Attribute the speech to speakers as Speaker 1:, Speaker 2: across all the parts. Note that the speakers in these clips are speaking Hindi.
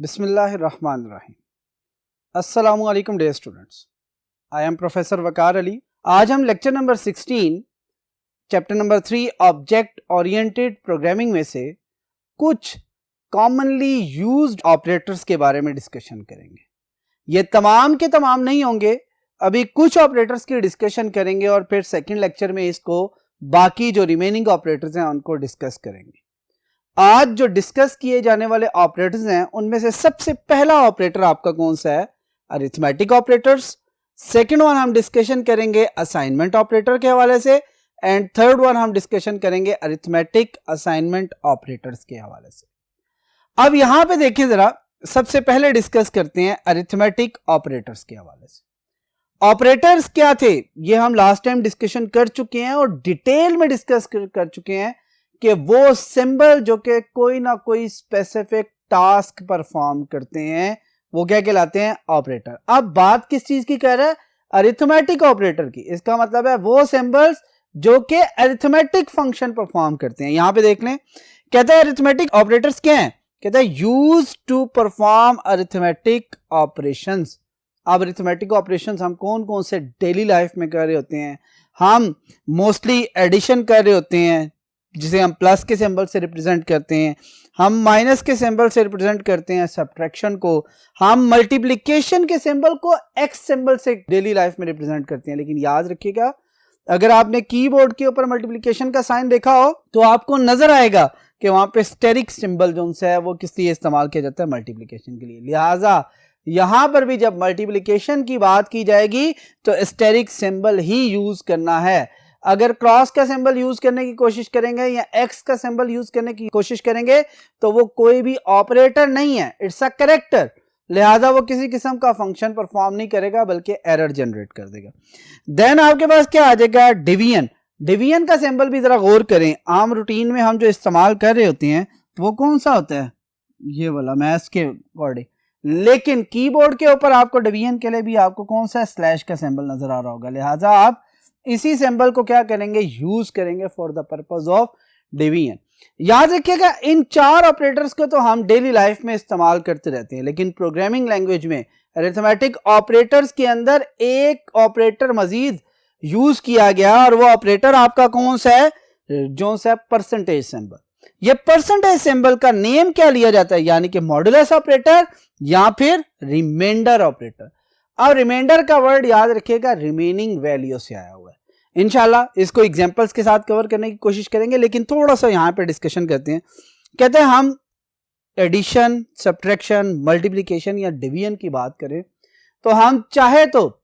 Speaker 1: बिस्मिल्लाहिर्रहमानिर्रहीम। अस्सलामु अलैकुम dear students, I am professor Waqar Ali. आज हम lecture number 16 chapter number 3 object oriented programming में से कुछ कॉमनली यूज्ड ऑपरेटर्स के बारे में डिस्कशन करेंगे। ये तमाम के तमाम नहीं होंगे, अभी कुछ ऑपरेटर्स की डिस्कशन करेंगे और फिर सेकंड लेक्चर में इसको बाकी जो रिमेनिंग ऑपरेटर्स हैं उनको डिस्कस करेंगे। आज जो डिस्कस किए जाने वाले ऑपरेटर्स हैं उनमें से सबसे पहला ऑपरेटर आपका कौन सा है? Arithmetic operators. सेकंड वन हम डिस्कशन करेंगे असाइनमेंट ऑपरेटर के हवाले से, एंड थर्ड वन हम डिस्कशन करेंगे अरिथमेटिक असाइनमेंट ऑपरेटर्स के हवाले से। अब यहां पे देखिए जरा, सबसे पहले डिस्कस करते हैं अरिथमेटिक ऑपरेटर्स के हवाले से। ऑपरेटर्स क्या थे ये हम लास्ट टाइम डिस्कशन कर चुके हैं और डिटेल में डिस्कस कर चुके हैं कि वो सिंबल जो कि कोई ना कोई स्पेसिफिक टास्क परफॉर्म करते हैं वो क्या कहलाते हैं? ऑपरेटर। अब बात किस चीज की कर रहा है? अरिथमेटिक ऑपरेटर की। इसका मतलब है वो सिंबल्स जो कि अरिथमेटिक फंक्शन परफॉर्म करते हैं। यहां पे देख लें, कहता है अरिथमेटिक ऑपरेटर्स क्या हैं? कहता है use to perform arithmetic operations. अब अरिथमेटिक ऑपरेशंस हम कौन कौन से डेली लाइफ में कर रहे होते हैं? हम मोस्टली एडिशन कर रहे होते हैं जिसे हम प्लस के सिंबल से रिप्रेजेंट करते हैं, हम माइनस के सिंबल से रिप्रेजेंट करते हैं सब्ट्रैक्शन को, हम मल्टीप्लिकेशन के सिंबल को एक्स सिंबल से डेली लाइफ में रिप्रेजेंट करते हैं। लेकिन याद रखिएगा, अगर आपने कीबोर्ड के ऊपर मल्टीप्लिकेशन का साइन देखा हो तो आपको नजर आएगा कि वहां पे स्टेरिक सिंबल जो है वो किस लिए इस्तेमाल किया जाता है? मल्टीप्लिकेशन के लिए। लिहाजा यहां पर भी जब मल्टीप्लिकेशन की बात की जाएगी तो स्टेरिक सिंबल ही यूज करना है। अगर क्रॉस का सिंबल यूज करने की कोशिश करेंगे या एक्स का सिंबल यूज करने की कोशिश करेंगे तो वो कोई भी ऑपरेटर नहीं है, इट्स अ कैरेक्टर। लिहाजा वो किसी किस्म का फंक्शन परफॉर्म नहीं करेगा बल्कि एरर जनरेट कर देगा। देन आपके पास क्या आ जाएगा? डिवीजन। डिवीजन का सिंबल भी जरा गौर करें, आम रूटीन में हम जो इस्तेमाल कर रहे होते हैं वो कौन सा होता है? ये वाला, मैथ्स के अकॉर्डिंग। लेकिन कीबोर्ड के ऊपर आपको डिवीजन के लिए भी आपको कौन सा स्लैश का सिंबल नजर आ रहा होगा। लिहाजा आप इसी सिंबल को क्या करेंगे? यूज करेंगे for the purpose of division. याद रखिएगा, इन चार ऑपरेटर्स को तो हम डेली लाइफ में इस्तेमाल करते रहते हैं, लेकिन प्रोग्रामिंग लैंग्वेज में अरिथमेटिक ऑपरेटर्स के अंदर एक ऑपरेटर मजीद यूज किया गया और वो ऑपरेटर आपका कौन सा है? जो सा परसेंटेज सिंबल। ये परसेंटेज सिंबल का नेम क्या लिया जाता है? यानी कि मॉडुलस ऑपरेटर या फिर रिमाइंडर ऑपरेटर। अब रिमाइंडर का वर्ड याद रखिएगा रिमेनिंग वैल्यू से आया हुआ है। इंशाल्लाह इसको एग्जांपल्स के साथ कवर करने की कोशिश करेंगे, लेकिन थोड़ा सा यहां पे डिस्कशन करते हैं। कहते हैं हम एडिशन, सब्ट्रैक्शन, मल्टीप्लिकेशन या डिवीजन की बात करें तो हम चाहे तो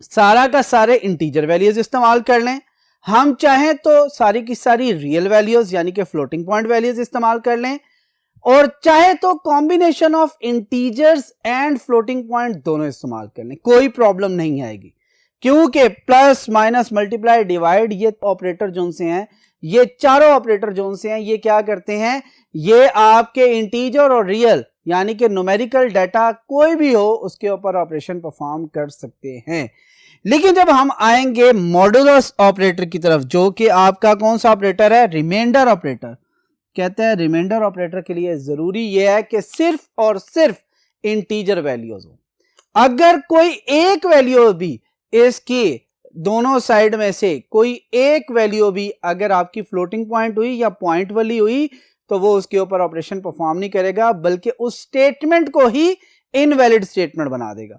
Speaker 1: सारा का सारे इंटीजर वैल्यूज इस्तेमाल कर लें, हम चाहे तो सारी की सारी रियल वैल्यूज यानी कि फ्लोटिंग पॉइंट वैल्यूज इस्तेमाल कर लें, और चाहे तो combination of integers and floating point दोनों इस्तेमाल कर लें, कोई प्रॉब्लम नहीं आएगी। क्योंकि प्लस, माइनस, मल्टीप्लाई, डिवाइड ये ऑपरेटर जो से हैं, ये चारों ऑपरेटर जो से हैं, ये क्या करते हैं? ये आपके इंटीजर और रियल यानी कि न्यूमेरिकल डाटा कोई भी हो उसके ऊपर ऑपरेशन परफॉर्म कर सकते हैं। लेकिन जब हम आएंगे मॉडुलस ऑपरेटर की तरफ, जो कि आपका कौन सा ऑपरेटर है? Reminder operator. कहते हैं रिमाइंडर ऑपरेटर के लिए जरूरी यह है कि सिर्फ और सिर्फ इंटीजर वैल्यूज हो। अगर कोई एक वैल्यू भी इसकी दोनों साइड में से कोई एक वैल्यू भी अगर आपकी फ्लोटिंग पॉइंट हुई या पॉइंट वाली हुई तो वो उसके ऊपर ऑपरेशन परफॉर्म नहीं करेगा बल्कि उस स्टेटमेंट को ही इनवैलिड स्टेटमेंट बना देगा।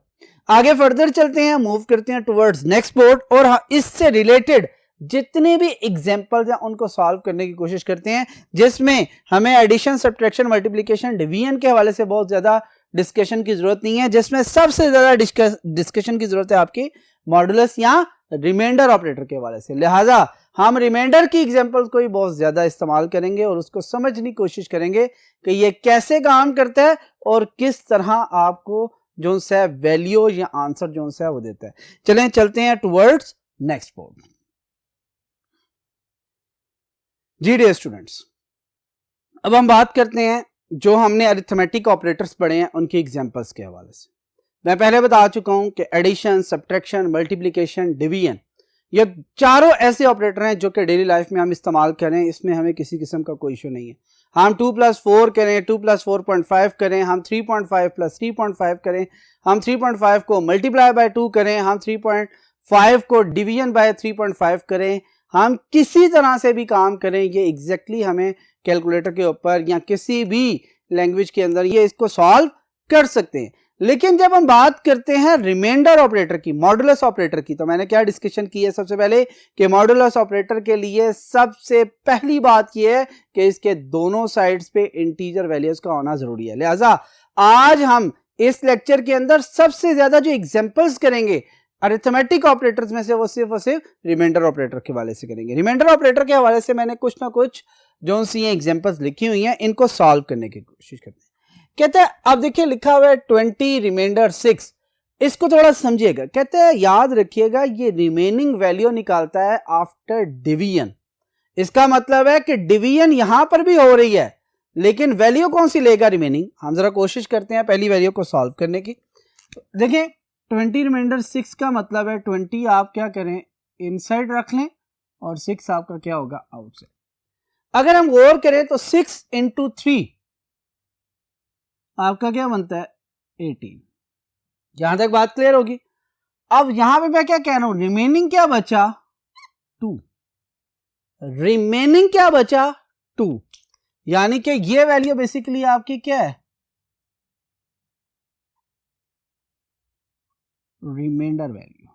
Speaker 1: आगे फर्दर चलते हैं, मूव करते हैं टुवर्ड्स नेक्स्ट बोर्ड और इससे रिलेटेड जितने भी एग्जांपल्स हैं उनको सॉल्व करने की कोशिश करते हैं, जिसमें हमें एडिशन, सब्ट्रैक्शन, मल्टीप्लिकेशन, डिवीजन के हवाले से बहुत ज्यादा डिस्कशन की जरूरत नहीं है। जिसमें सबसे ज्यादा डिस्कशन की जरूरत है आपकी मॉडुलस या रिमाइंडर ऑपरेटर के हवाले से। लिहाजा हम रिमाइंडर की एग्जांपल्स को ही बहुत ज्यादा इस्तेमाल करेंगे और उसको समझने की कोशिश करेंगे कि ये कैसे काम करता है और किस तरह आपको जो सा वैल्यू या आंसर जो सा वो देता है। चलें चलते हैं टुवर्ड्स नेक्स्ट बोर्ड। जी डियर स्टूडेंट्स, अब हम बात करते हैं जो हमने अरिथमेटिक ऑपरेटर्स पढ़े हैं उनकी एग्जांपल्स के हवाले से। मैं पहले बता चुका हूं कि एडिशन, सब्ट्रैक्शन, मल्टीप्लिकेशन, डिवीजन ये चारों ऐसे ऑपरेटर हैं जो कि डेली लाइफ में हम इस्तेमाल करें, इसमें हमें किसी किस्म का कोई इशू नहीं है। हम 2 + 4 करें, 2 + 4.5 करें, हम 3.5 + 3.5 करें, हम 3.5 को मल्टीप्लाई बाय 2 करें, हम 3.5 को डिवीजन बाय 3.5 करें, हम किसी तरह से भी काम करें, ये एग्जैक्टली हमें कैलकुलेटर के ऊपर या किसी भी लैंग्वेज के अंदर ये इसको सॉल्व कर सकते हैं। लेकिन जब हम बात करते हैं रिमाइंडर ऑपरेटर की, मॉडुलस ऑपरेटर की, तो मैंने क्या डिस्कशन की है सबसे पहले कि मॉडुलस ऑपरेटर के लिए सबसे पहली बात यह है कि इसके दोनों साइड्स पे इंटीजर वैल्यूज का होना जरूरी है। लिहाजा आज हम इस लेक्चर के अंदर सबसे ज्यादा जो एग्जांपल्स करेंगे अरिथमेटिक ऑपरेटर्स में से वो सिर्फ रिमाइंडर ऑपरेटर के हवाले से करेंगे। रिमाइंडर ऑपरेटर के हवाले से मैंने कुछ ना कुछ जो सी एग्जांपल्स लिखी हुई हैं इनको सॉल्व करने की कोशिश करते हैं। कहते हैं अब देखिए लिखा हुआ है 20 रिमाइंडर 6, इसको थोड़ा समझिएगा। कहते हैं याद रखिएगा ये रिमेनिंग वैल्यू निकालता है आफ्टर डिवीजन। इसका मतलब है कि डिवीजन यहां पर भी हो रही है लेकिन वैल्यू कौन सी लेगा, रिमेनिंग। हम जरा कोशिश करते हैं पहली वैल्यू को सॉल्व करने की। देखिए 20 रिमाइंडर 6 का मतलब है 20 आप क्या करें इनसाइड रख लें और 6 आपका क्या होगा आउटसाइड। अगर हम गौर करें तो 6 × 3 आपका क्या बनता है 18। यहां तक बात क्लियर होगी। अब यहां पे मैं क्या कह रहा हूं, रिमेनिंग क्या बचा 2, रिमेनिंग क्या बचा 2, यानी कि ये वैल्यू बेसिकली आपकी क्या है रिमाइंडर वैल्यू।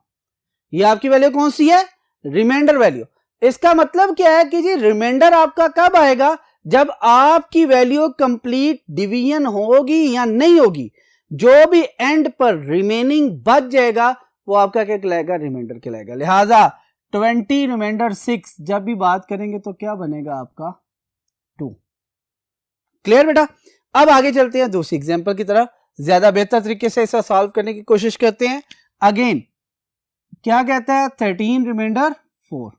Speaker 1: ये आपकी वैल्यू कौन सी है रिमाइंडर वैल्यू। इसका मतलब क्या है कि जी रिमाइंडर आपका कब आएगा, जब आपकी वैल्यू कंप्लीट डिवीजन होगी या नहीं होगी। जो भी एंड पर रिमेनिंग बच जाएगा वो आपका क्या कहलाएगा रिमाइंडर कहलाएगा। लिहाजा 20 रिमाइंडर 6 जब भी बात करेंगे तो क्या बनेगा आपका 2। क्लियर बेटा। अब आगे चलते हैं दूसरी एग्जांपल की तरफ, ज्यादा बेहतर तरीके से इसे सॉल्व करने की कोशिश करते हैं। अगेन क्या कहता है 13 रिमाइंडर 4,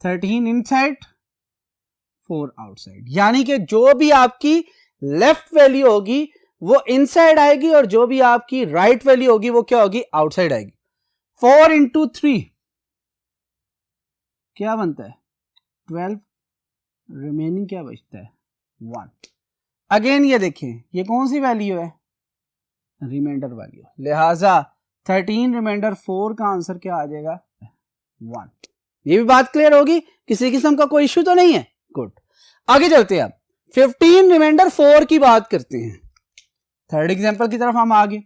Speaker 1: 13 इनसाइड 4 आउटसाइड, यानी कि जो भी आपकी लेफ्ट वैल्यू होगी वो इनसाइड आएगी और जो भी आपकी राइट वैल्यू होगी वो क्या होगी आउटसाइड आएगी। 4 × 3 क्या बनता है 12, रिमेनिंग क्या बचता है 1। अगेन ये देखें ये कौन सी वैल्यू है रिमाइंडर वैल्यू। लिहाजा 13 रिमाइंडर 4 का आंसर क्या आ जाएगा 1। ये भी बात क्लियर होगी, किसी किस्म का कोई इश्यू तो नहीं है। गुड। आगे चलते हैं। अब 15 रिमाइंडर 4 की बात करते हैं। थर्ड एग्जांपल की तरफ हम आगे।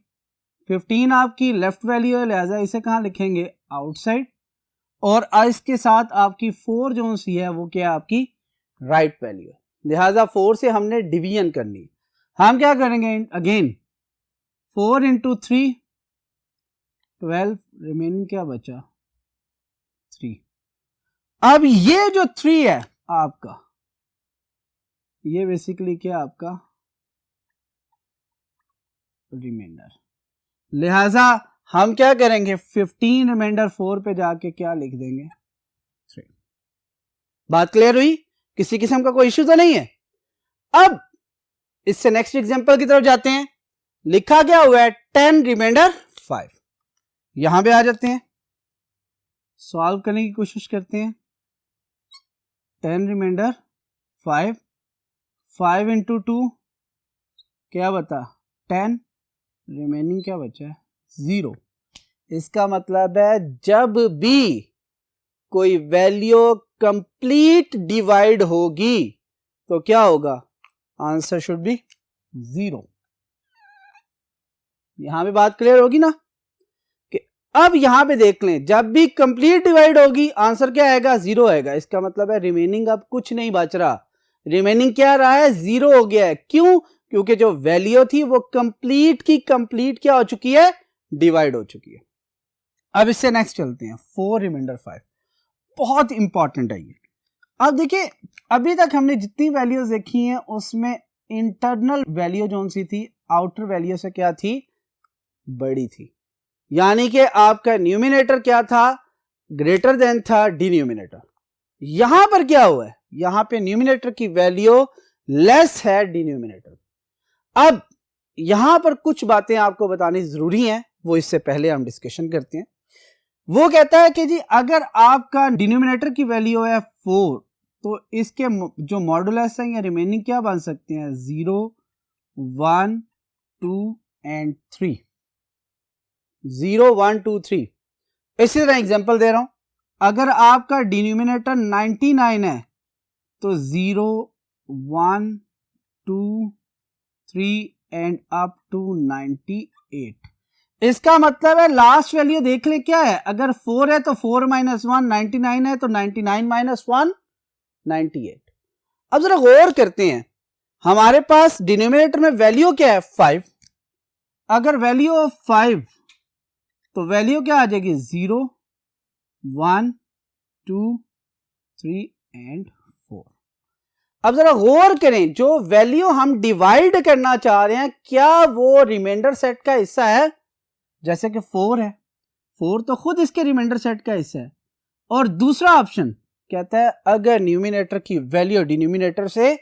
Speaker 1: 15 आपकी लेफ्ट वैल्यू है, लिहाजा इसे कहां लिखेंगे आउटसाइड, और इसके साथ आपकी 4 जो सी है वो क्या आपकी राइट वैल्यू है। लिहाजा 4 से हमने डिवीजन करनी है। हम क्या करेंगे अगेन 4 × 3 12, रिमेनिंग क्या बचा 3। अब ये जो 3 है आपका ये बेसिकली क्या आपका रिमाइंडर। लिहाजा हम क्या करेंगे 15 रिमाइंडर 4 पे जाके क्या लिख देंगे 3। बात क्लियर हुई, किसी किस्म का कोई इश्यू तो नहीं है। अब इससे नेक्स्ट एग्जांपल की तरफ जाते हैं। लिखा क्या हुआ है 10 रिमाइंडर 5। यहां पे आ जाते हैं, सॉल्व करने की कोशिश करते हैं। 10 रिमाइंडर 5, 5 × 2 क्या बता 10, रिमेनिंग क्या बचा है 0। इसका मतलब है जब भी कोई वैल्यू कंप्लीट डिवाइड होगी तो क्या होगा आंसर शुड बी 0। यहां पे बात क्लियर होगी ना कि अब यहां पे देख लें जब भी कंप्लीट डिवाइड होगी आंसर क्या आएगा 0 आएगा। इसका मतलब है रिमेनिंग अब कुछ नहीं बच रहा, रिमेनिंग क्या रहा है 0 हो गया है। क्यों, क्योंकि जो वैल्यू थी वो कंप्लीट की कंप्लीट क्या हो चुकी है डिवाइड हो चुकी है। अब इससे नेक्स्ट चलते हैं 4 रिमाइंडर 5, बहुत इंपॉर्टेंट है ये। अब देखिए अभी तक हमने जितनी वैल्यूज देखी हैं उसमें इंटरनल वैल्यू जो सी थी आउटर वैल्यू से क्या थी बड़ी थी, यानी कि आपका न्यूमिनेटर क्या था ग्रेटर देन था डिनोमिनेटर। यहां पर क्या हुआ है, यहां पे न्यूमिनेटर की वैल्यू लेस है डिनोमिनेटर। अब यहां पर कुछ बातें आपको बतानी जरूरी हैं, वो इससे पहले हम डिस्कशन करते हैं। वो कहता है कि जी अगर आपका डिनोमिनेटर की वैल्यू है 4 तो इसके जो मॉडुलस हैं या रिमेनिंग क्या बन सकते हैं, 0, 1, 2 एंड 3, 0, 1, 2, 3। इसी तरह एग्जांपल दे रहा हूं, अगर आपका डिनोमिनेटर 99 है तो 0, 1, 2, 3 एंड अप टू 98। इसका मतलब है लास्ट वैल्यू देख ले क्या है, अगर 4 है तो 4 माइनस 1, 99 है तो 99 माइनस 1, 98। अब जरा गौर करते हैं, हमारे पास डिनोमिनेटर में वैल्यू क्या है, 5। अगर वैल्यू ऑफ 5 तो वैल्यू क्या आ जाएगी, 0, 1, 2, 3 एंड 4। अब जरा गौर करें, जो वैल्यू हम डिवाइड करना चाह रहे हैं क्या वो रिमाइंडर सेट का हिस्सा है, जैसे कि 4 है, 4 तो खुद इसके रिमाइंडर सेट का हिस्सा है। और दूसरा ऑप्शन कहता है अगर न्यूमिनेटर की वैल्यू डिनोमिनेटर से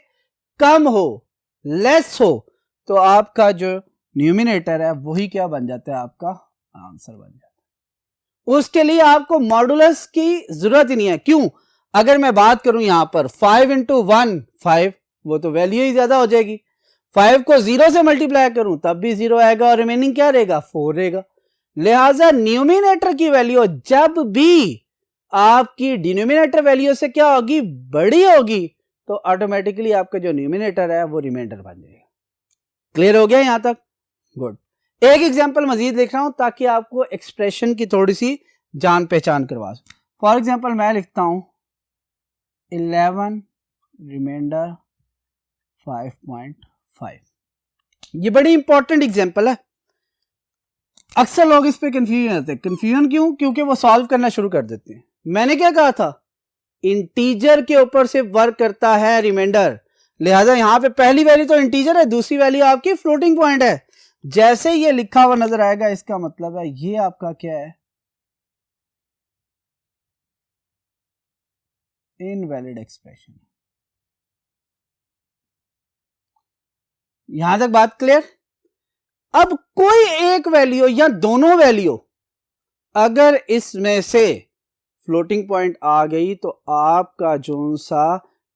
Speaker 1: कम हो, लेस हो, तो आपका जो न्यूमिनेटर है वही क्या बन जाता है, आपका आंसर बन जाता है। उसके लिए आपको मॉडुलस की जरूरत ही नहीं है। क्यों, अगर मैं बात करूं यहां पर 5 इंटू 1 5, वो तो वैल्यू ही ज्यादा हो जाएगी। 5 को 0 से मल्टीप्लाई करूं तब भी 0 आएगा और रिमेनिंग क्या रहेगा, 4 रहेगा। लिहाजा न्यूमिनेटर की वैल्यू जब भी आपकी डिनोमिनेटर वैल्यू से क्या होगी, बड़ी होगी, तो ऑटोमेटिकली आपका जो न्यूमिनेटर है वो रिमाइंडर बन जाएगा। क्लियर हो गया यहां तक? गुड। एक एग्जांपल मजीद लिख रहा हूं ताकि आपको एक्सप्रेशन की थोड़ी सी जान पहचान करवा सकूं। फॉर एग्जांपल मैं लिखता हूं 11 रिमाइंडर 5.5। ये बड़ी इंपॉर्टेंट एग्जांपल है, अक्सर लोग इस पे कंफ्यूजन होते हैं। कंफ्यूजन क्यों? क्योंकि वो सॉल्व करना शुरू कर देते हैं। मैंने क्या कहा था, इंटीजर के ऊपर से वर्क करता है रिमाइंडर, लिहाजा यहां पे पहली वैल्यू तो इंटीजर है, दूसरी वैल्यू आपकी फ्लोटिंग पॉइंट है। जैसे ये लिखा हुआ नजर आएगा इसका मतलब है ये आपका क्या है, इनवैलिड एक्सप्रेशन। यहां तक बात क्लियर? अब कोई एक वैल्यू या दोनों वैल्यू अगर इसमें से फ्लोटिंग पॉइंट आ गई तो आपका जो सा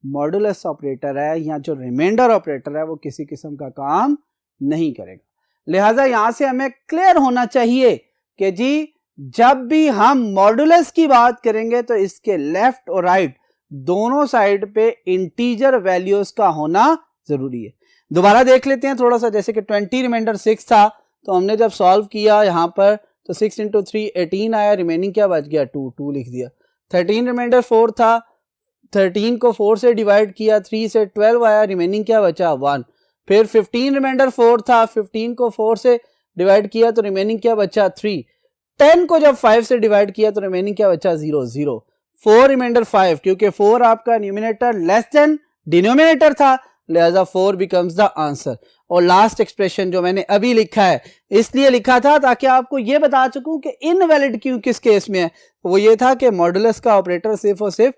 Speaker 1: मॉडुलस ऑपरेटर है या जो रिमाइंडर ऑपरेटर है वो किसी किस्म का काम नहीं करेगा। लिहाजा यहां से हमें क्लियर होना चाहिए कि जी जब भी हम मॉडुलस की बात करेंगे तो इसके लेफ्ट और राइट दोनों साइड पे इंटीजर वैल्यूज का होना जरूरी है। दोबारा देख लेते हैं थोड़ा सा, जैसे कि 20 रिमाइंडर 6 था तो हमने जब सॉल्व किया यहां पर तो 6 इंटू 3 18 आया, रिमेनिंग क्या बच गया, 2 लिख दिया। 13 रिमाइंडर 4 था, 13 को 4 से डिवाइड किया, 3 से 12 आया, रिमेनिंग क्या बचा, 1। फिर 15 रिमाइंडर 4 था, 15 को 4 से डिवाइड किया तो रिमेनिंग क्या बचा, 3। 10 को जब 5 से डिवाइड किया तो रिमेनिंग क्या बचा, 0। 4 रिमाइंडर 5, क्योंकि 4 आपका न्यूमिनेटर लेस देन डिनोमिनेटर था, लिहाजा 4 बिकम्स द आंसर। और लास्ट एक्सप्रेशन जो मैंने अभी लिखा है इसलिए लिखा था ताकि आपको यह बता सकूं कि इनवैलिड क्यों किस केस में है, वो ये था कि मॉडुलस का ऑपरेटर सिर्फ और सिर्फ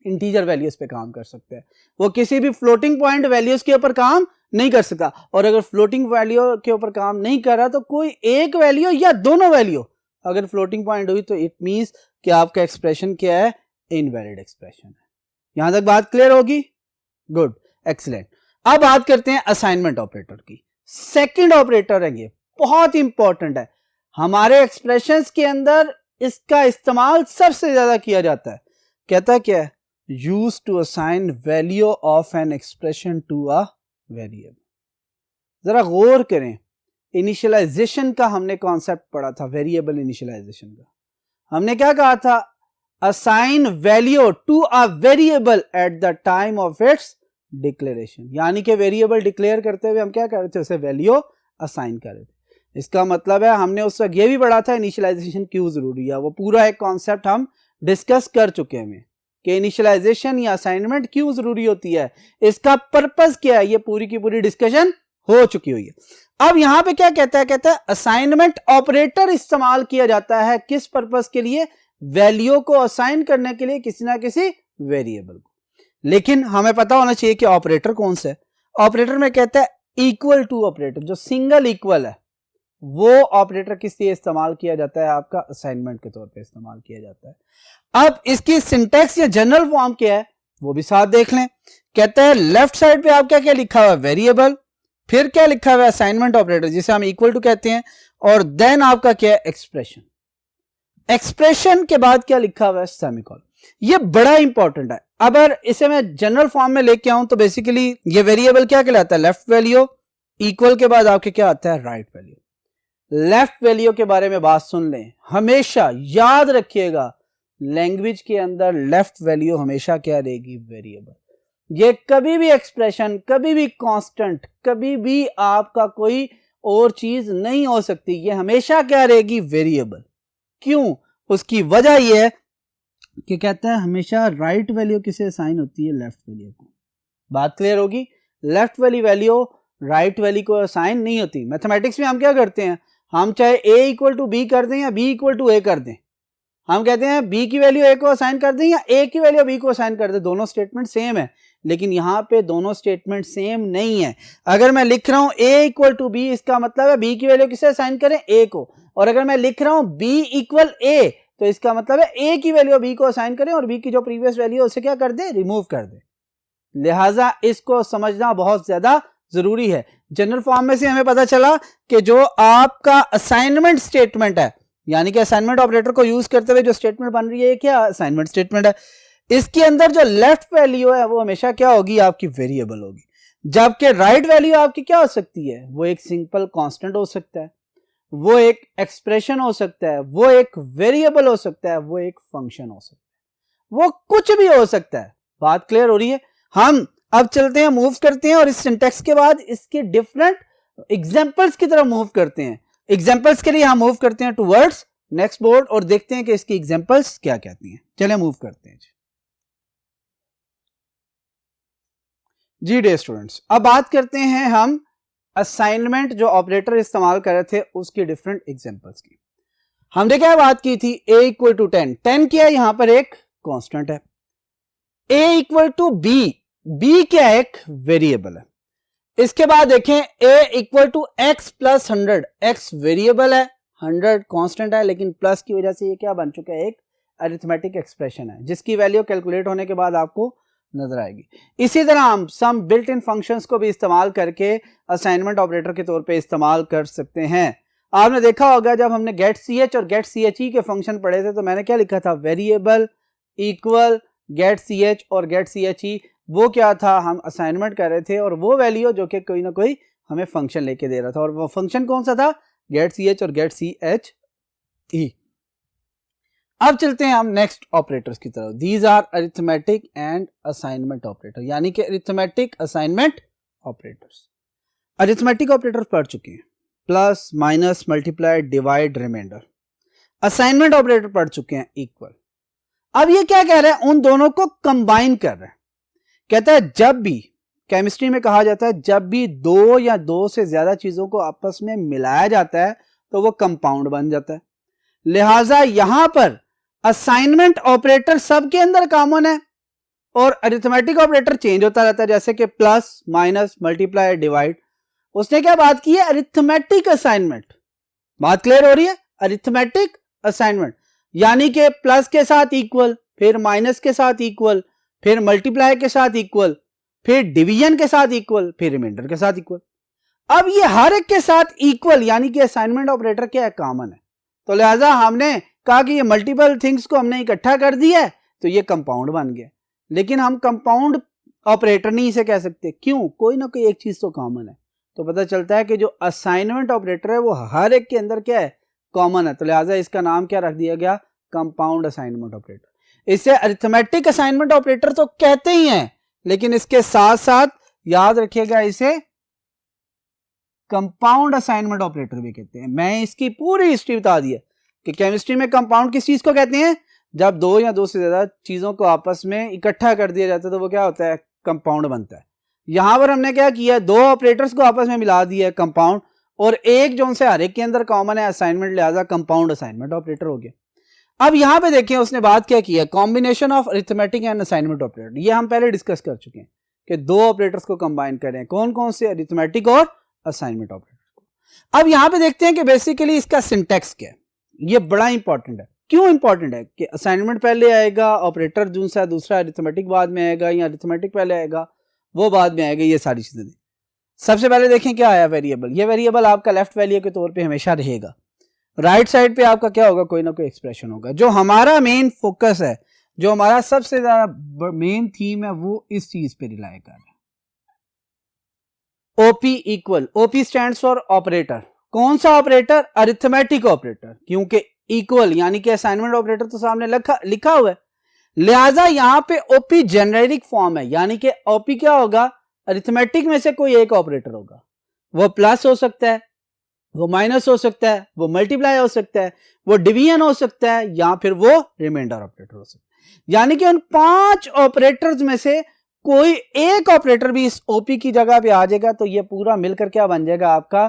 Speaker 1: इंटीजर वैल्यूज पे काम कर सकते हैं, वो किसी भी फ्लोटिंग पॉइंट वैल्यूज के ऊपर काम नहीं कर सकता। और अगर फ्लोटिंग वैल्यू के ऊपर काम नहीं कर रहा तो कोई एक वैल्यू या दोनों वैल्यू अगर फ्लोटिंग पॉइंट हुई तो इट मींस कि आपका एक्सप्रेशन क्या है, इनवैलिड एक्सप्रेशन है। यहां तक बात क्लियर होगी? Good, excellent. अब बात करते हैं असाइनमेंट ऑपरेटर की। सेकंड ऑपरेटर है, ये बहुत इंपॉर्टेंट है। हमारे एक्सप्रेशंस के अंदर इसका इस्तेमाल सबसे ज्यादा किया जाता है। कहता क्या है, use to assign value of an expression to a variable. जरा गौर करें, इनिशियलाइजेशन का हमने कॉन्सेप्ट पढ़ा था, वेरिएबल इनिशियलाइजेशन का। हमने क्या कहा था, assign value to a variable at the time of its declaration, यानी कि वेरिएबल डिक्लेयर करते हुए हम क्या कर रहे थे, उसे वैल्यू असाइन कर रहे थे। इसका मतलब है हमने उस वक्त ये भी पढ़ा था इनिशियलाइजेशन क्यों जरूरी है, वो पूरा एक कॉन्सेप्ट हम डिस्कस कर चुके हैं कि इनिशियलाइजेशन या असाइनमेंट क्यों जरूरी होती है, इसका पर्पस क्या है, ये पूरी की पूरी डिस्कशन हो चुकी हुई है। अब यहां पे क्या कहता है, कहता है असाइनमेंट ऑपरेटर इस्तेमाल किया जाता है किस पर्पस के लिए, वैल्यू को असाइन करने के लिए किसी ना किसी वेरिएबल को। लेकिन हमें पता होना चाहिए कि ऑपरेटर कौन सा है। ऑपरेटर में कहता है इक्वल टू ऑपरेटर, जो सिंगल इक्वल है वो ऑपरेटर किस लिए इस्तेमाल किया जाता है, आपका असाइनमेंट के तौर पे इस्तेमाल किया जाता है। अब इसकी सिंटैक्स या जनरल फॉर्म क्या है, वो भी साथ देख लें। कहता है लेफ्ट साइड पे आपका क्या लिखा हुआ है, वेरिएबल, फिर क्या लिखा हुआ है, असाइनमेंट ऑपरेटर जिसे हम इक्वल टू कहते हैं, और देन आपका क्या है, एक्सप्रेशन। एक्सप्रेशन के बाद क्या लिखा हुआ है, सेमीकोलन। ये बड़ा इंपॉर्टेंट है। अगर इसे मैं जनरल फॉर्म में लेके आऊं तो बेसिकली ये वेरिएबल क्या कहलाता है, लेफ्ट वैल्यू, इक्वल के बाद आपके क्या आता है, राइट वैल्यू। लेफ्ट वैल्यू के बारे में बात सुन लें, हमेशा याद रखिएगा लैंग्वेज के अंदर लेफ्ट वैल्यू हमेशा क्या रहेगी, वेरिएबल। ये कभी भी एक्सप्रेशन, कभी भी कांस्टेंट, कभी भी आपका कोई और चीज नहीं हो सकती, ये हमेशा क्या रहेगी, वेरिएबल। क्यों, उसकी वजह यह है कि कहता है हमेशा राइट वैल्यू किसे असाइन होती है, लेफ्ट वैल्यू को। बात क्लियर होगी, लेफ्ट वाली वैल्यू राइट वैल्यू को असाइन नहीं होती। मैथमेटिक्स में हम क्या करते हैं, हम चाहे a इक्वल टू बी कर दें या b इक्वल टू a कर दें, हम कहते हैं b की वैल्यू a को असाइन कर दें या a की वैल्यू b को असाइन कर दें, दोनों स्टेटमेंट सेम है। लेकिन यहां पे दोनों स्टेटमेंट सेम नहीं है। अगर मैं लिख रहा हूं a इक्वल टू b, इसका मतलब है b की वैल्यू किसे असाइन करें, a को। और अगर मैं लिख रहा हूं b इक्वल a, तो इसका मतलब है a की वैल्यू b को असाइन करें और b की जो प्रीवियस वैल्यू है उसे क्या कर दे, रिमूव कर दे। लिहाजा इसको समझना बहुत ज्यादा जरूरी है। जनरल फॉर्म में से हमें पता चला कि जो आपका असाइनमेंट स्टेटमेंट है, यानी कि असाइनमेंट ऑपरेटर को यूज करते हुए जो स्टेटमेंट बन रही है, क्या असाइनमेंट स्टेटमेंट है। इसके अंदर जो लेफ्ट वैल्यू है वो हमेशा क्या होगी, आपकी वेरिएबल होगी। जबकि राइट वैल्यू आपकी क्या हो सकती है, वो एक सिंपल कांस्टेंट हो सकता है, वो एक एक्सप्रेशन हो सकता है, वो एक वेरिएबल हो सकता है, वो एक फंक्शन हो सकता है, वो कुछ भी हो सकता है। बात क्लियर हो रही है। हम अब चलते हैं, मूव करते हैं और इस सिंटेक्स के बाद इसके डिफरेंट एग्जांपल्स की तरफ मूव करते हैं। एग्जांपल्स के लिए हम मूव करते हैं टुवर्ड्स नेक्स्ट बोर्ड और देखते हैं कि इसकी एग्जांपल्स क्या कहती हैं। चलिए मूव करते हैं जी डे स्टूडेंट्स। अब बात करते हैं हम असाइनमेंट जो ऑपरेटर इस्तेमाल कर रहे थे उसकी डिफरेंट एग्जांपल्स की। हमने क्या बात की थी, a इक्वल टू 10, 10 क्या है, यहां पर एक कांस्टेंट है। a equal to b, b क्या है, एक वेरिएबल है। इसके बाद देखें a equal to x plus 100, x variable है, 100 कांस्टेंट है, लेकिन प्लस की वजह से ये क्या बन चुका है, एक अरिथमेटिक एक्सप्रेशन है जिसकी वैल्यू कैलकुलेट होने के बाद आपको नजर आएगी। इसी तरह हम सम बिल्ट इन फंक्शंस को भी इस्तेमाल करके असाइनमेंट ऑपरेटर के तौर पे इस्तेमाल कर सकते हैं। आपने देखा होगा जब हमने गेट ch और गेट चे के फंक्शन पढ़े थे तो मैंने क्या लिखा था, वेरिएबल इक्वल गेट ch और गेट चे, वो क्या था, हम असाइनमेंट कर रहे थे और वो वैल्यू जो कि कोई ना कोई हमें फंक्शन लेके दे रहा था, और वो फंक्शन कौन सा था, गेट ch और गेट चे। अब चलते हैं हम नेक्स्ट ऑपरेटर्स की तरफ। These are arithmetic and assignment operator, यानी कि arithmetic assignment operators. Arithmetic operator पढ़ चुके हैं, plus minus multiply divide reminder. Assignment operator पढ़ चुके हैं, इक्वल। अब ये क्या कह रहे हैं, उन दोनों को कंबाइन कर रहे हैं। कहता है जब भी, केमिस्ट्री में कहा जाता है जब भी दो या दो से ज्यादा चीजों को आपस में मिलाया जाता है तो वो कंपाउंड बन जाता है। लिहाजा यहां पर असाइनमेंट ऑपरेटर सबके अंदर कॉमन है और अरिथमेटिक ऑपरेटर चेंज होता रहता है, जैसे कि प्लस माइनस मल्टीप्लाई डिवाइड। उसने क्या बात की है, अरिथमेटिक असाइनमेंट। बात क्लियर हो रही है, अरिथमेटिक असाइनमेंट यानी कि प्लस के साथ इक्वल, फिर माइनस के साथ इक्वल, फिर मल्टीप्लाई के साथ इक्वल, फिर डिवीजन के साथ इक्वल, फिर रिमाइंडर के साथ इक्वल। अब ये हर एक के साथ इक्वल यानी कि असाइनमेंट ऑपरेटर क्या है, कॉमन है। तो लिहाजा हमने कहा कि ये मल्टीपल थिंग्स को हमने इकट्ठा कर दिया है तो ये कंपाउंड बन गया। लेकिन हम कंपाउंड ऑपरेटर नहीं इसे कह सकते, क्यों, कोई ना कोई एक चीज तो कॉमन है। तो पता चलता है कि जो असाइनमेंट ऑपरेटर है वो हर एक के अंदर क्या है, कॉमन है। तो लिहाजा इसका नाम क्या रख दिया गया, कंपाउंड असाइनमेंट ऑपरेटर। इसे अरिथमेटिक असाइनमेंट ऑपरेटर तो कहते ही हैं, लेकिन इसके साथ साथ याद रखिएगा इसे कंपाउंड असाइनमेंट ऑपरेटर भी कहते हैं। मैं इसकी पूरी हिस्ट्री बता दी है कि केमिस्ट्री में कंपाउंड किस चीज को कहते हैं, जब दो या दो से ज्यादा चीजों को आपस में इकट्ठा कर दिया जाता है तो वो क्या होता है, कंपाउंड बनता है। यहां पर हमने क्या किया, दो ऑपरेटर्स को आपस में मिला दिया है, कंपाउंड, और एक जो उनसे हर एक के अंदर कॉमन है असाइनमेंट, लिहाजा कंपाउंड असाइनमेंट ऑपरेटर हो गया। अब यहां पे देखिए उसने बात क्या की है, combination of arithmetic and assignment operator. ये हम पहले डिस्कस कर चुके हैं कि दो ऑपरेटर्स को कंबाइन करें, कौन कौन से, अरिथमेटिक और असाइनमेंट ऑपरेटर को। अब यहां पे देखते हैं कि बेसिकली इसका सिंटेक्स क्या है, ये बड़ा इंपॉर्टेंट है। क्यों इंपॉर्टेंट है कि असाइनमेंट पहले आएगा, ऑपरेटर जो सा दूसरा अरिथमेटिक बाद में आएगा, या अरिथमेटिक पहले आएगा वो बाद में आएगा, ये सारी चीजें। सबसे पहले देखें क्या आया वेरिएबल। ये वेरिएबल आपका लेफ्ट वैल्यू के तौर पे हमेशा रहेगा। राइट साइड पे आपका क्या होगा, कोई ना कोई एक्सप्रेशन होगा। जो हमारा मेन फोकस है, जो हमारा सबसे ज्यादा मेन थीम है, वो इस चीज पे रिलाई कर रहा है। OP equal, OP stands for operator. कौन सा ऑपरेटर? अरिथमेटिक ऑपरेटर, क्योंकि इक्वल यानी कि असाइनमेंट ऑपरेटर तो सामने लिखा हुआ है, लिहाजा यहां पे ओपी जेनेरिक फॉर्म है, यानी कि ओपी क्या होगा, अरिथमेटिक में से कोई एक ऑपरेटर होगा। वो प्लस हो सकता है, वो माइनस हो सकता है, वो मल्टीप्लाई हो सकता है, वो डिवीजन हो सकता है, या फिर वो रिमाइंडर ऑपरेटर हो सकता है। यानी कि उन 5 ऑपरेटर्स में से कोई एक ऑपरेटर भी इस ओपी की जगह पे आ जाएगा, तो ये पूरा मिलकर क्या बन जाएगा, आपका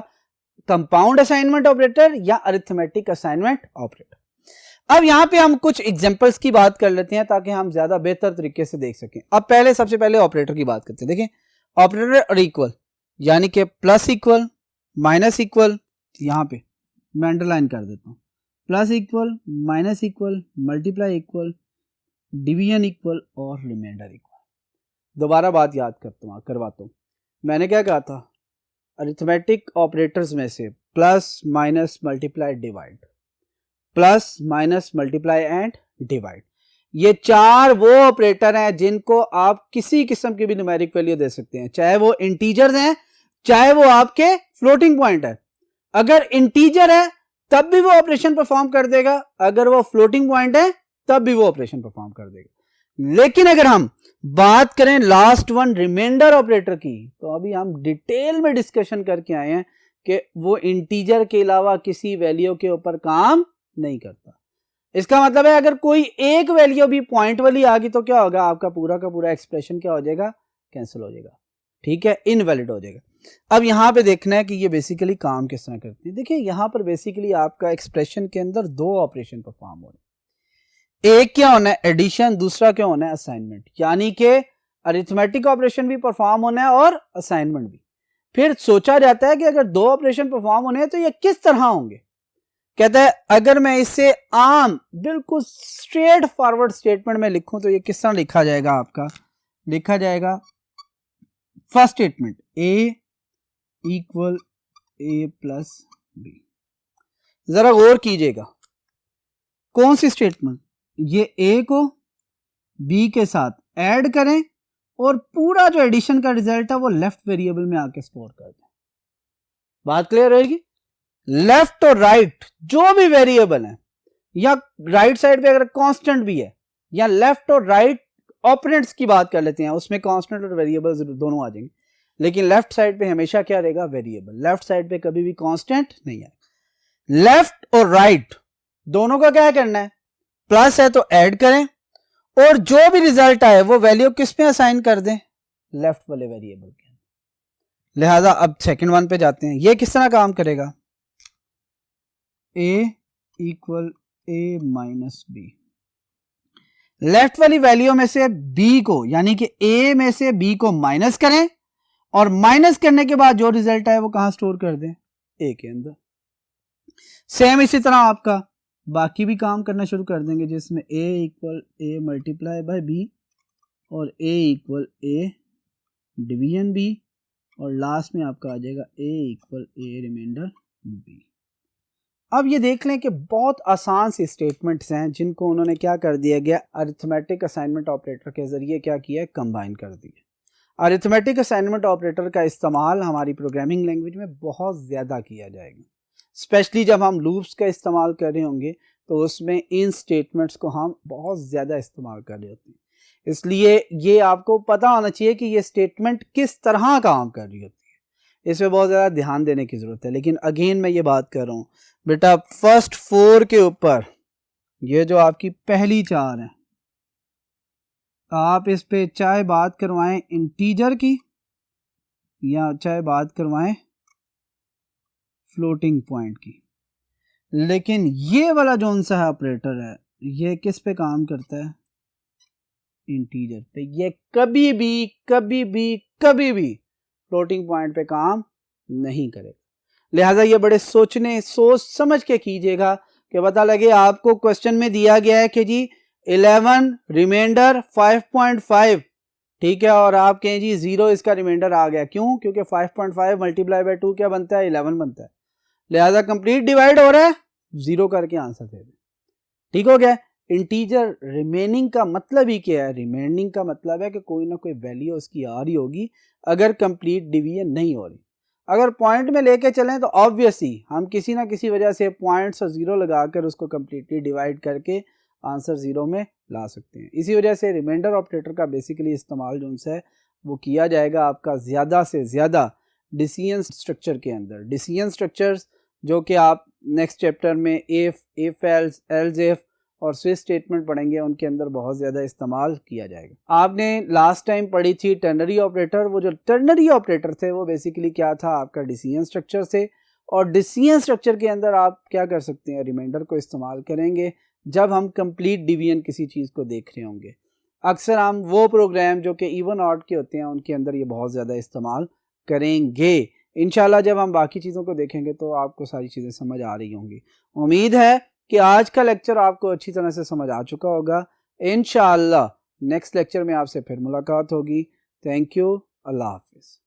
Speaker 1: कंपाउंड असाइनमेंट ऑपरेटर या अरिथमेटिक असाइनमेंट ऑपरेटर। अब यहां पे हम कुछ एग्जांपल्स की बात कर लेते हैं ताकि हम ज्यादा बेहतर तरीके से देख सकें। अब पहले सबसे पहले ऑपरेटर की बात करते हैं। देखें ऑपरेटर और इक्वल, यानी कि प्लस इक्वल, माइनस इक्वल, यहां पे मैं अंडरलाइन कर देता हूं, plus equal, minus equal, multiply equal, division equal और रिमाइंडर इक्वल। दोबारा बात याद करवाता हूं। मैंने क्या कहा था, अरिथमेटिक ऑपरेटर्स में से plus, minus, multiply, divide, plus, minus, multiply and divide, ये 4 वो ऑपरेटर हैं जिनको आप किसी किस्म की भी न्यूमेरिक वैल्यू दे सकते हैं, चाहे वो इंटीजर्स हैं, चाहे वो आपके फ्लोटिंग पॉइंट है। अगर इंटीजर है तब भी वो ऑपरेशन परफॉर्म कर देगा, अगर वो फ्लोटिंग पॉइंट है तब भी वो ऑपरेशन परफॉर्म कर देगा। लेकिन अगर हम बात करें लास्ट वन रिमाइंडर ऑपरेटर की, तो अभी हम डिटेल में डिस्कशन करके आए हैं कि वो इंटीजर के अलावा किसी वैल्यू के ऊपर काम नहीं करता। इसका मतलब है अगर कोई एक वैल्यू भी पॉइंट वाली आ गई तो क्या होगा, आपका पूरा का पूरा एक्सप्रेशन क्या हो जाएगा, कैंसिल हो जाएगा, ठीक है, इनवैलिड हो जाएगा। अब यहां पे देखना है कि ये बेसिकली काम किस तरह करती है। देखिए यहां पर बेसिकली आपका एक्सप्रेशन के अंदर 2 ऑपरेशन परफॉर्म हो रहे हैं। एक क्या होना है, एडिशन, दूसरा क्या होना है, असाइनमेंट। यानी कि अरिथमेटिक ऑपरेशन भी परफॉर्म होना है और असाइनमेंट भी। फिर सोचा जाता है कि अगर 2 ऑपरेशन परफॉर्म होने हैं तो ये किस तरह होंगे। कहता है अगर मैं इसे आम बिल्कुल स्ट्रेट फॉरवर्ड स्टेटमेंट में लिखूं तो ये किस तरह लिखा जाएगा, आपका लिखा जाएगा first statement A equal A plus B. जरा गौर कीजिएगा, कौन सी स्टेटमेंट, ये ए को बी के साथ ऐड करें और पूरा जो एडिशन का रिजल्ट है वो लेफ्ट वेरिएबल में आके स्टोर कर दें। बात क्लियर रहेगी। लेफ्ट और राइट जो भी वेरिएबल है, या राइट साइड पे अगर कांस्टेंट भी है, या लेफ्ट और राइट ऑपरेंड्स की बात कर लेते हैं, उसमें कांस्टेंट और वेरिएबल दोनों आ जाएंगे, लेकिन लेफ्ट साइड पे हमेशा क्या रहेगा, वेरिएबल। लेफ्ट साइड पे कभी भी कांस्टेंट नहीं आएगा। लेफ्ट और राइट दोनों का क्या करना है, प्लस है तो ऐड करें और जो भी रिजल्ट आए वो वैल्यू किस पे असाइन कर दें, लेफ्ट वाले वेरिएबल के। लिहाजा अब सेकंड वन पे जाते हैं। ये किस तरह काम करेगा, ए इक्वल ए माइनस बी। लेफ्ट वाली वैल्यू में से बी को, यानी कि ए में से बी को माइनस करें और माइनस करने के बाद जो रिजल्ट आए वो कहां स्टोर कर दें, ए के अंदर। सेम इसी तरह आपका बाकी भी काम करना शुरू कर देंगे, जिसमें A equal A multiply by B और A equal A division B और लास्ट में आपका आ जाएगा A equal A reminder B. अब ये देख लें कि बहुत आसान सी स्टेटमेंट्स हैं जिनको उन्होंने क्या कर दिया गया, अरिथमेटिक असाइनमेंट ऑपरेटर के जरिए क्या किया, कंबाइन कर दिया। अरिथमेटिक असाइनमेंट ऑपरेटर का इस्तेमाल हमारी प्रोग्रामिंग लैंग्वेज में बहुत ज़्यादा किया जाएगा, स्पेशली जब हम लूप्स का इस्तेमाल कर रहे होंगे तो उसमें इन स्टेटमेंट्स को हम बहुत ज़्यादा इस्तेमाल कर रहे होते हैं। इसलिए ये आपको पता होना चाहिए कि ये स्टेटमेंट किस तरह काम कर रही होती है, इस पर बहुत ज़्यादा ध्यान देने की ज़रूरत है। लेकिन अगेन मैं ये बात कर रहा हूँ बेटा, फर्स्ट 4 के ऊपर ये जो आपकी पहली 4 है, आप इस पे चाहे बात करवाएं इंटीजर की या चाहे बात करवाएं फ्लोटिंग पॉइंट की, लेकिन ये वाला जो सा है ऑपरेटर है, ये किस पे काम करता है, इंटीजर पे। ये कभी भी फ्लोटिंग पॉइंट पे काम नहीं करेगा। लिहाजा ये बड़े सोच समझ के कीजिएगा कि पता लगे आपको क्वेश्चन में दिया गया है कि जी 11 रिमाइंडर 5.5, ठीक है, और आप कहें जी 0 इसका रिमाइंडर आ गया, क्यों? क्योंकि 5.5 मल्टीप्लाई बाय 2 क्या बनता है? 11 बनता है, लिहाजा कंप्लीट डिवाइड हो रहा है, 0 करके आंसर दे दें। ठीक हो गया। इंटीजर रिमेनिंग का मतलब ही क्या है? रिमेनिंग का मतलब है कि कोई ना कोई वैल्यू उसकी आ रही होगी अगर कंप्लीट डिवीजन नहीं हो रही। अगर पॉइंट में लेके चलें तो ऑब्वियसली हम किसी ना किसी वजह से पॉइंट्स और जीरो लगाकर उसको कंप्लीटली डिवाइड करके आंसर जीरो में ला सकते हैं। इसी वजह से रिमाइंडर ऑपरेटर का बेसिकली इस्तेमाल जो है वो किया जाएगा आपका ज़्यादा से ज़्यादा डिसीजन स्ट्रक्चर के अंदर। डिसीजन स्ट्रक्चर्स जो कि आप नेक्स्ट चैप्टर में इफ एल्स इफ और स्विच स्टेटमेंट पढ़ेंगे, उनके अंदर बहुत ज़्यादा इस्तेमाल किया जाएगा। आपने लास्ट टाइम पढ़ी थी टर्नरी ऑपरेटर। वो जो टर्नरी ऑपरेटर थे वो बेसिकली क्या था? आपका डिसीजन स्ट्रक्चर से, और डिसीजन स्ट्रक्चर के अंदर आप क्या कर सकते हैं? रिमाइंडर को इस्तेमाल करेंगे जब हम कंप्लीट डिवीजन किसी चीज़ को देख रहे होंगे। अक्सर हम वो प्रोग्राम जो कि इवन ऑड के होते हैं उनके अंदर ये बहुत ज़्यादा इस्तेमाल करेंगे। इंशाल्लाह जब हम बाकी चीज़ों को देखेंगे तो आपको सारी चीज़ें समझ आ रही होंगी। उम्मीद है कि आज का लेक्चर आपको अच्छी तरह से समझ आ चुका होगा। इंशाअल्लाह नेक्स्ट लेक्चर में आपसे फिर मुलाकात होगी। Thank you. अल्लाह हाफिज़।